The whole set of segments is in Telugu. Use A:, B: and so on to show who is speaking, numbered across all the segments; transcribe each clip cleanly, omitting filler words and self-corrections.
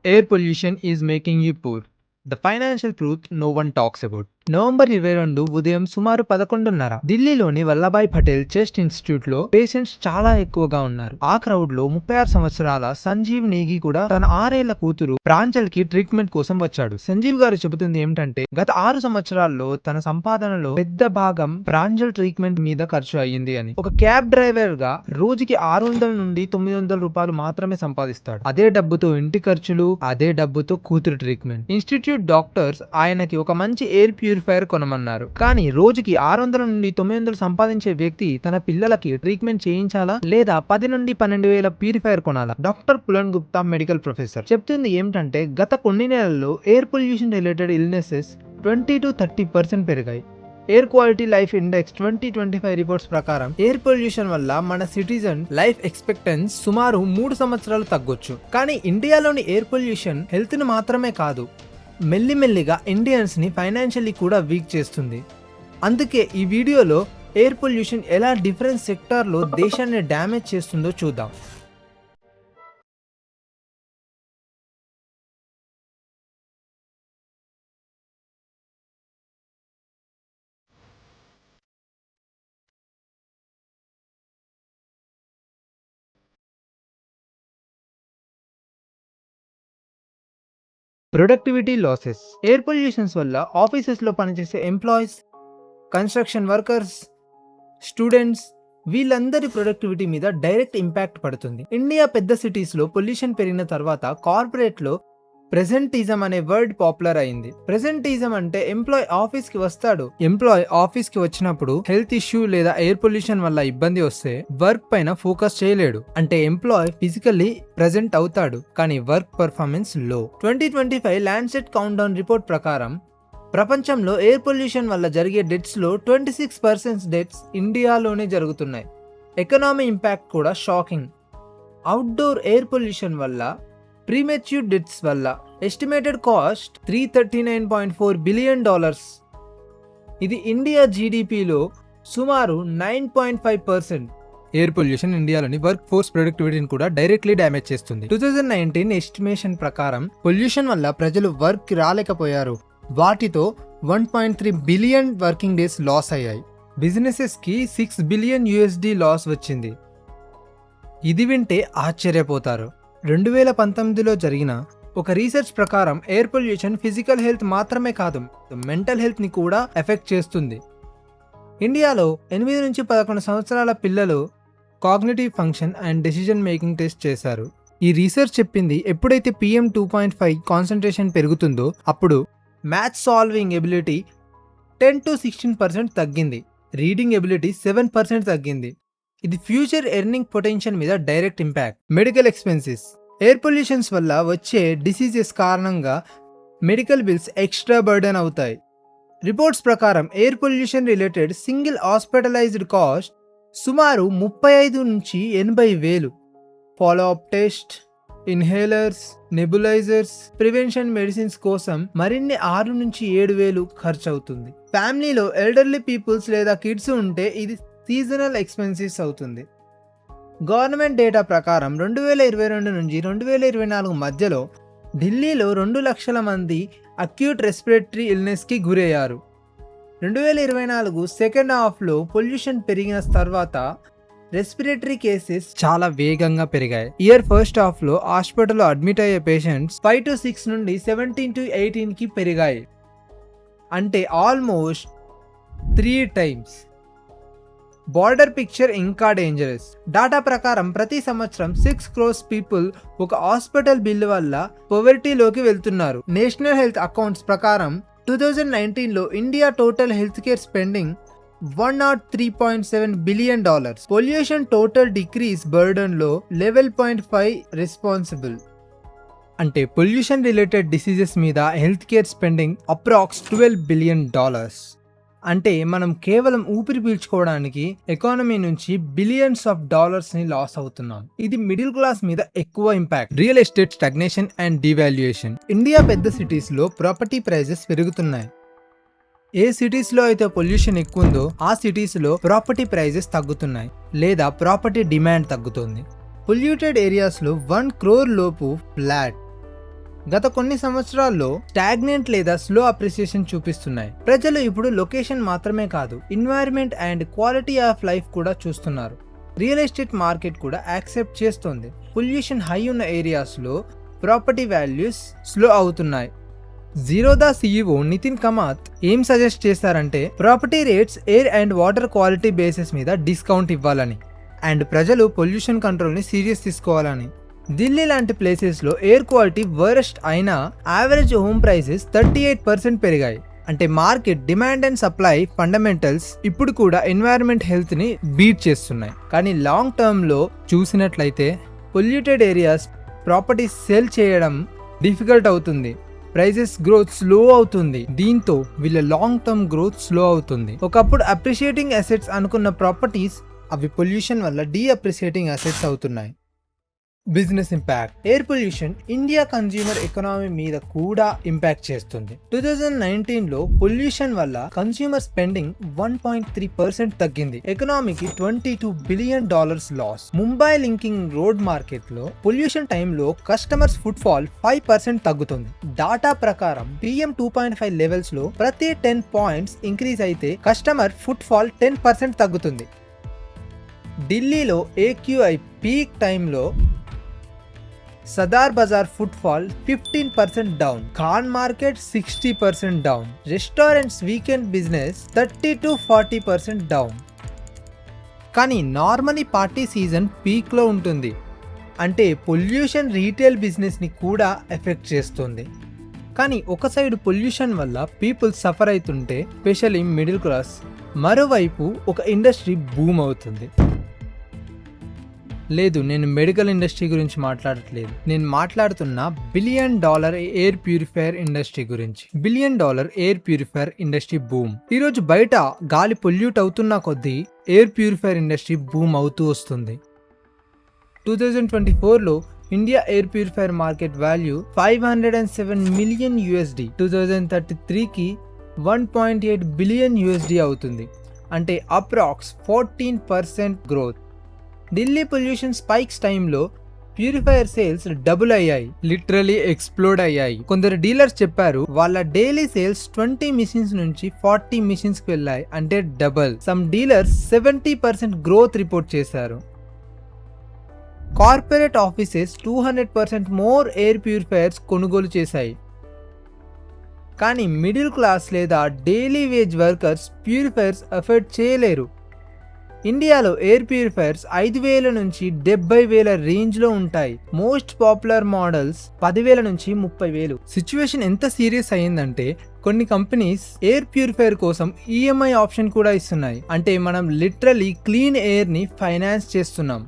A: Air pollution is making you poor. The financial truth no one talks about. November 22 ఉదయం సుమారు 11:30 ఢిల్లీలోని వల్లభాయ్ పటేల్ చెస్ట్ ఇన్స్టిట్యూట్ లో పేషెంట్స్ చాలా ఎక్కువగా ఉన్నారు. ఆ క్రౌడ్ లో 36 సంవత్సరాల సంజీవ్ నేగి కూడా తన 6 ఏళ్ల కూతురు ప్రాంజల్ కి ట్రీట్మెంట్ కోసం వచ్చాడు. సంజీవ్ గారు చెబుతుంది ఏమిటంటే గత 6 సంవత్సరాల్లో తన సంపాదనలో పెద్ద భాగం ప్రాంజల్ ట్రీట్మెంట్ మీద ఖర్చు అయ్యింది అని. ఒక క్యాబ్ డ్రైవర్ గా రోజుకి 600 నుండి 900 రూపాయలు మాత్రమే సంపాదిస్తాడు. అదే డబ్బుతో ఇంటి ఖర్చులు, అదే డబ్బుతో కూతురు ట్రీట్మెంట్. ఇన్స్టిట్యూట్ డాక్టర్స్ ఆయనకి ఒక మంచి ఎయిర్ ప్యూరిఫైయర్ కొనమన్నారు. కానీ రోజుకి 600 నుండి 900 సంపాదించే వ్యక్తి తన పిల్లలకి ట్రీట్మెంట్ చేయించాలా లేదా 10 నుండి 12,000 ప్యూరిఫైయర్ కొనాలా? Doctor Pulan Gupta medical professor చెప్తుంది ఏమిటంటే గత కొన్ని నెలల్లో air pollution related illnesses 20 to 30% పెరిగాయి. Air quality life index 2025 reports ప్రకారం ఎయిర్ పొల్యూషన్ వల్ల మన సిటిజన్ లైఫ్ ఎక్స్పెక్టెన్సీ సుమారు 3 సంవత్సరాలు తగ్గొచ్చు. కానీ ఇండియాలోని ఎయిర్ పొల్యూషన్ హెల్త్ ని మాత్రమే కాదు, మెల్లిమెల్లిగా ఇండియన్స్ ని ఫైనాన్షియల్లీ కూడా వీక్ చేస్తుంది. అందుకే ఈ వీడియోలో ఎయిర్ పొల్యూషన్ ఎలా డిఫరెంట్ సెక్టార్ లో దేశాన్ని డ్యామేజ్ చేస్తుందో చూద్దాం. Productivity losses. ఎయిర్ పొల్యూషన్స్ వల్ల ఆఫీసెస్ లో పనిచేసే ఎంప్లాయీస్, కన్స్ట్రక్షన్ వర్కర్స్, స్టూడెంట్స్ వీళ్ళందరి ప్రొడక్టివిటీ మీద డైరెక్ట్ ఇంపాక్ట్ పడుతుంది. ఇండియా పెద్ద సిటీస్ లో పొల్యూషన్ పెరిగిన తర్వాత కార్పొరేట్ లో ప్రెజెంటిజం అనే వర్డ్ పాపులర్ అయింది. ప్రెజెంటిజం అంటే ఎంప్లాయ్ ఆఫీస్ కి వస్తాడు, ఎంప్లాయ్ ఆఫీస్ కి వచ్చినప్పుడు హెల్త్ ఇష్యూ లేదా ఎయిర్ పొల్యూషన్ వల్ల ఇబ్బంది వస్తే వర్క్ పైన ఫోకస్ చేయలేడు. అంటే ఎంప్లాయ్ ఫిజికల్లీ ప్రెజెంట్ అవుతాడు కానీ వర్క్ పర్ఫార్మెన్స్ లో. 2025 ల్యాండ్సెట్ కౌంట్ డౌన్ రిపోర్ట్ ప్రకారం ప్రపంచంలో ఎయిర్ పొల్యూషన్ వల్ల జరిగే డెత్స్ లో 26% డెత్స్ ఇండియాలోనే జరుగుతున్నాయి. ఎకనామీ ఇంపాక్ట్ కూడా షాకింగ్. అవుట్డోర్ ఎయిర్ పొల్యూషన్ వల్ల ప్రీమెచ్యూర్ డెత్స్ వల్ల ఎస్టిమేటెడ్ కాస్ట్ $339.4 బిలియన్. ఇది ఇండియా జీడిపిలో సుమారు 9.5%. ఎయిర్ పొల్యూషన్ ఇండియాలోని వర్క్ ఫోర్స్ ప్రొడక్టివిటీని కూడా డైరెక్ట్లీ డ్యామేజ్ చేస్తుంది. 2019 ఎస్టిమేషన్ ప్రకారం పొల్యూషన్ వల్ల ప్రజలు వర్క్ రాలేకపోయారు. వాటితో 1.3 బిలియన్ వర్కింగ్ డేస్ లాస్ అయ్యాయి. బిజినెసెస్ కి $6 బిలియన్ లాస్ వచ్చింది. ఇది వింటే ఆశ్చర్యపోతారు. 2019లో జరిగిన ఒక రీసెర్చ్ ప్రకారం ఎయిర్ పొల్యూషన్ ఫిజికల్ హెల్త్ మాత్రమే కాదు, మెంటల్ హెల్త్ ని కూడా ఎఫెక్ట్ చేస్తుంది. ఇండియాలో 8 నుంచి 11 సంవత్సరాల పిల్లలు cognitive function and decision making test చేశారు. ఈ రీసెర్చ్ చెప్పింది ఎప్పుడైతే PM 2.5 కాన్సంట్రేషన్ పెరుగుతుందో అప్పుడు మ్యాథ్స్ సాల్వింగ్ ఎబిలిటీ 10 to 16% తగ్గింది, రీడింగ్ ఎబిలిటీ 7% తగ్గింది. ఇది ఫ్యూచర్ ఎర్నింగ్ పొటెన్షియల్ మీద direct impact. Medical expenses. Air pollutions వల్ల వచ్చే డిసీజెస్ కారణంగా మెడికల్ బిల్స్ ఎక్స్ట్రా బర్డెన్ అవుతాయి. రిపోర్ట్స్ ప్రకారం air pollution related single hospitalised cost సుమారు 35 నుంచి 80,000. Follow up test, inhalers, nebulisers, prevention medicines కోసం మరిన్ని 6 నుంచి 7,000 ఖర్చు అవుతుంది. ఫ్యామిలీలో ఎల్డర్లీ పీపుల్స్ లేదా కిడ్స్ ఉంటే ఇది సీజనల్ ఎక్స్పెన్సెస్ అవుతుంది. గవర్నమెంట్ డేటా ప్రకారం 2022 నుంచి 2024 మధ్యలో ఢిల్లీలో 2 లక్షల మంది అక్యూట్ రెస్పిరేటరీ ఇల్నెస్ కి గురయ్యారు. 2024 సెకండ్ హాఫ్ లో పొల్యూషన్ పెరిగిన తర్వాత రెస్పిరేటరీ కేసెస్ చాలా వేగంగా పెరిగాయి. ఇయర్ ఫస్ట్ హాఫ్ లో హాస్పిటల్లో అడ్మిట్ అయ్యే పేషెంట్స్ 5 to 6 నుండి 17 to 18 కి పెరిగాయి. అంటే ఆల్మోస్ట్ 3 times. బార్డర్ పిక్చర్ ఇంకా డేంజరస్. డాటా ప్రకారం ప్రతి సంవత్సరం 6 crores పీపుల్ ఒక హాస్పిటల్ బిల్లు వల్ల పొవర్టీలోకి వెళ్తున్నారు. నేషనల్ హెల్త్ అకౌంట్స్ ప్రకారం 2019లో India total health care spending $103.7 billion. Pollution total decrease burden లో 11.5 రెస్పాన్సిబుల్. అంటే పొల్యూషన్ రిలేటెడ్ డిసీజెస్ మీద health care spending approx $12 billion. అంటే మనం కేవలం ఊపిరి పీల్చుకోవడానికి ఎకానమీ నుంచి బిలియన్స్ ఆఫ్ డాలర్స్ ని లాస్ అవుతున్నాం. ఇది మిడిల్ క్లాస్ మీద ఎక్కువ impact. Real estate stagnation and devaluation. India పెద్ద సిటీస్ లో ప్రాపర్టీ ప్రైజెస్ పెరుగుతున్నాయి. ఏ సిటీస్ లో అయితే పొల్యూషన్ ఎక్కువ ఉందో ఆ సిటీస్ లో ప్రాపర్టీ ప్రైజెస్ తగ్గుతున్నాయి లేదా ప్రాపర్టీ డిమాండ్ తగ్గుతుంది. పొల్యూటెడ్ ఏరియాస్ లో 1 crore లోపు ఫ్లాట్ గత కొన్ని సంవత్సరాల్లో స్టాగ్నెంట్ లేదా స్లో అప్రిసియేషన్ చూపిస్తున్నాయి. ప్రజలు ఇప్పుడు లొకేషన్ మాత్రమే కాదు, environment and quality of life కూడా చూస్తున్నారు. రియల్ ఎస్టేట్ మార్కెట్ కూడా యాక్సెప్ట్ చేస్తుంది. పొల్యూషన్ హై ఉన్న ఏరియాస్లో ప్రాపర్టీ వాల్యూస్ స్లో అవుతున్నాయి. జీరోదా CEO నితిన్ కమాత్ ఏం సజెస్ట్ చేశారంటే property rates air and water quality basis మీద డిస్కౌంట్ ఇవ్వాలని అండ్ ప్రజలు పొల్యూషన్ కంట్రోల్ని సీరియస్ తీసుకోవాలని. ఢిల్లీ లాంటి ప్లేసెస్లో ఎయిర్ క్వాలిటీ వరస్ట్ అయినా యావరేజ్ హోమ్ ప్రైసెస్ 38% పెరిగాయి. అంటే market demand and supply fundamentals ఇప్పుడు కూడా ఎన్వైరన్మెంట్ హెల్త్ని బీట్ చేస్తున్నాయి. కానీ లాంగ్ టర్మ్లో చూసినట్లయితే పొల్యూటెడ్ ఏరియాస్ ప్రాపర్టీస్ సేల్ చేయడం డిఫికల్ట్ అవుతుంది. ప్రైజెస్ గ్రోత్ స్లో అవుతుంది. దీంతో వీళ్ళ లాంగ్ టర్మ్ గ్రోత్ స్లో అవుతుంది. ఒకప్పుడు అప్రిషియేటింగ్ అసెట్స్ అనుకున్న ప్రాపర్టీస్ అవి పొల్యూషన్ వల్ల డీఅప్రిషియేటింగ్ అసెట్స్ అవుతున్నాయి. Business impact. Air pollution India consumer economy మీద కూడా ఇంపాక్ట్ చేస్తుంది. 2019లో పొల్యూషన్ వల్ల కన్స్యూమర్ స్పెండింగ్ 1.3% తగ్గింది. ఎకనామీకి $22 billion loss. Mumbai linking road market లో పొల్యూషన్ టైంలో కస్టమర్స్ ఫుట్ ఫాల్ 5% తగ్గుతుంది. డాటా ప్రకారం PM 2.5 లెవెల్స్ లో ప్రతి 10 పాయింట్స్ ఇంక్రీజ్ అయితే కస్టమర్ ఫుట్ ఫాల్ 10% తగ్గుతుంది. ఢిల్లీలో AQI పీక్ టైంలో Sadar Bazaar foot fall 15% down, Khan market 60% down, restaurants weekend business 30-40% down. కానీ నార్మలీ పార్టీ సీజన్ పీక్లో ఉంటుంది. అంటే పొల్యూషన్ రీటైల్ బిజినెస్ని కూడా ఎఫెక్ట్ చేస్తుంది. కానీ ఒక సైడ్ పొల్యూషన్ వల్ల పీపుల్ సఫర్ అవుతుంటే స్పెషల్లీ మిడిల్ క్లాస్, మరోవైపు ఒక ఇండస్ట్రీ బూమ్ అవుతుంది. లేదు, నేను మెడికల్ ఇండస్ట్రీ గురించి మాట్లాడట్లేదు. నేను మాట్లాడుతున్న $1 బిలియన్ ఎయిర్ ప్యూరిఫైయర్ ఇండస్ట్రీ గురించి. $1 billion air purifier industry boom. ఈరోజు బయట గాలి పొల్యూట్ అవుతున్న కొద్దీ ఎయిర్ ప్యూరిఫైయర్ ఇండస్ట్రీ బూమ్ అవుతూ వస్తుంది. 2024లో India air purifier market value $507 million. 2033కి $1.8 బిలియన్ అవుతుంది. అంటే approx 14% growth. Delhi pollution spikes టైంలో ప్యూరిఫైయర్ సేల్స్ డబుల్ అయ్యాయి, లిటరలీ ఎక్స్ప్లోడ్ అయ్యాయి. కొందరు డీలర్స్ చెప్పారు వాళ్ళ డైలీ సేల్స్ 20 మిషన్స్ నుంచి 40 మిషన్స్ కి వెళ్ళాయి, అంటే double. Some dealers 70% growth report చేశారు. Corporate offices 200% more air purifiers కొనుగోలు చేశాయి. కానీ మిడిల్ క్లాస్ లేదా daily wage workers purifiers afford చేయలేరు. ఇండియాలో ఎయిర్ ప్యూరిఫైయర్స్ 5,000 నుంచి 70,000 రేంజ్లో ఉంటాయి. మోస్ట్ పాపులర్ మోడల్స్ 10,000 నుంచి 30,000. సిచ్యువేషన్ ఎంత సీరియస్ అయ్యిందంటే కొన్ని కంపెనీస్ ఎయిర్ ప్యూరిఫైయర్ కోసం EMI ఆప్షన్ కూడా ఇస్తున్నాయి. అంటే మనం లిటరలీ క్లీన్ ఎయిర్ని ఫైనాన్స్ చేస్తున్నాం.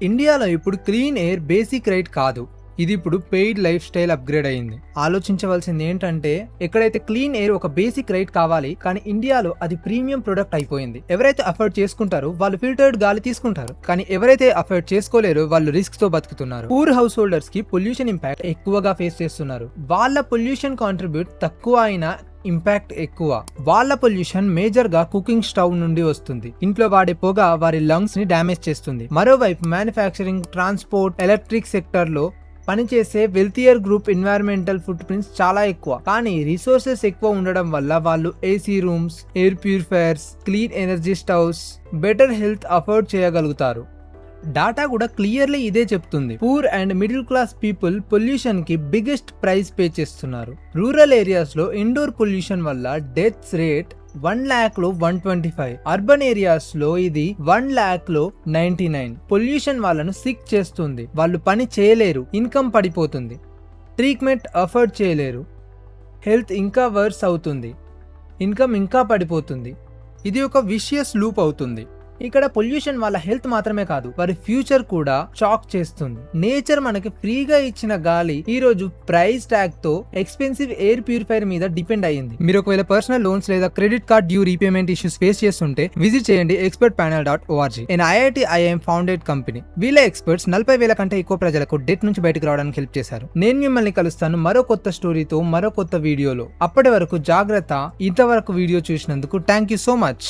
A: ఇండియాలో ఇప్పుడు క్లీన్ ఎయిర్ బేసిక్ రైట్ కాదు, ఇది ఇప్పుడు పెయిడ్ లైఫ్ స్టైల్ అప్గ్రేడ్ అయింది. ఆలోచించవలసింది ఏంటంటే ఎక్కడైతే క్లీన్ ఎయిర్ ఒక బేసిక్ రైట్ కావాలి, కానీ ఇండియాలో అది ప్రీమియం ప్రొడక్ట్ అయిపోయింది. ఎవరైతే అఫోర్డ్ చేసుకుంటారో వాళ్ళు ఫిల్టర్డ్ గాలి తీసుకుంటారు, కానీ ఎవరైతే అఫోర్డ్ చేసుకోలేరో వాళ్ళు రిస్క్ తో బతుకుతున్నారు. పూర్ హౌస్ హోల్డర్స్ కి పొల్యూషన్ ఇంపాక్ట్ ఎక్కువగా ఫేస్ చేస్తున్నారు. వాళ్ళ పొల్యూషన్ కాంట్రిబ్యూట్ తక్కువ అయినా ఇంపాక్ట్ ఎక్కువ. వాళ్ళ పొల్యూషన్ మేజర్ గా కుకింగ్ స్టవ్ నుండి వస్తుంది. ఇంట్లో వాడే పొగ వారి లంగ్స్ ని డ్యామేజ్ చేస్తుంది. మరోవైపు మ్యానుఫ్యాక్చరింగ్, ట్రాన్స్పోర్ట్, ఎలక్ట్రిక్ సెక్టర్ లో పనిచేసే వెల్తియర్ గ్రూప్ ఎన్వైరన్మెంటల్ ఫుట్ ప్రింట్స్ చాలా ఎక్కువ. కానీ రిసోర్సెస్ ఎక్కువ ఉండడం వల్ల వాళ్ళు AC rooms, air purifiers, clean energy stoves, better health afford చేయగలుగుతారు. డాటా కూడా క్లియర్లీ ఇదే చెప్తుంది. Poor and middle class people pollution కి బిగ్గెస్ట్ ప్రైస్ పే చేస్తున్నారు. రూరల్ ఏరియాస్ లో ఇండోర్ పొల్యూషన్ వల్ల డెత్స్ రేట్ 1 lakh లో 125, అర్బన్ ఏరియాస్ లో ఇది 1 lakh లో 99. పొల్యూషన్ వాళ్ళను సిక్ చేస్తుంది. వాళ్ళు పని చేయలేరు, ఇన్కమ్ పడిపోతుంది, ట్రీట్మెంట్ అఫోర్డ్ చేయలేరు, హెల్త్ ఇంకా వర్స్ అవుతుంది, ఇన్కమ్ ఇంకా పడిపోతుంది. ఇది ఒక విషియస్ లూప్ అవుతుంది. ఇక్కడ పొల్యూషన్ వాళ్ళ హెల్త్ మాత్రమే కాదు, వారి ఫ్యూచర్ కూడా షాక్ చేస్తుంది. నేచర్ మనకి ఫ్రీగా ఇచ్చిన గాలి ఈ రోజు ప్రైస్ ట్యాగ్ తో ఎక్స్పెన్సివ్ ఎయిర్ ప్యూరిఫైయర్ మీద డిపెండ్ అయ్యింది. మీరు ఒకవేళ పర్సనల్ లోన్స్ లేదా credit card due repayment issues face చేస్తుంటే విజిట్ చేయండి expertpanel.org. IIT IIM founded company. వీళ్ళ ఎక్స్పర్ట్స్ 40,000 కంటే ఎక్కువ ప్రజలకు డెట్ నుంచి బయటకు రావడానికి హెల్ప్ చేశారు. నేను మిమ్మల్ని కలుస్తాను మరో కొత్త స్టోరీతో మరో కొత్త వీడియోలో. అప్పటి వరకు జాగ్రత్త. ఇంతవరకు వీడియో చూసినందుకు థ్యాంక్ యూ సో మచ్.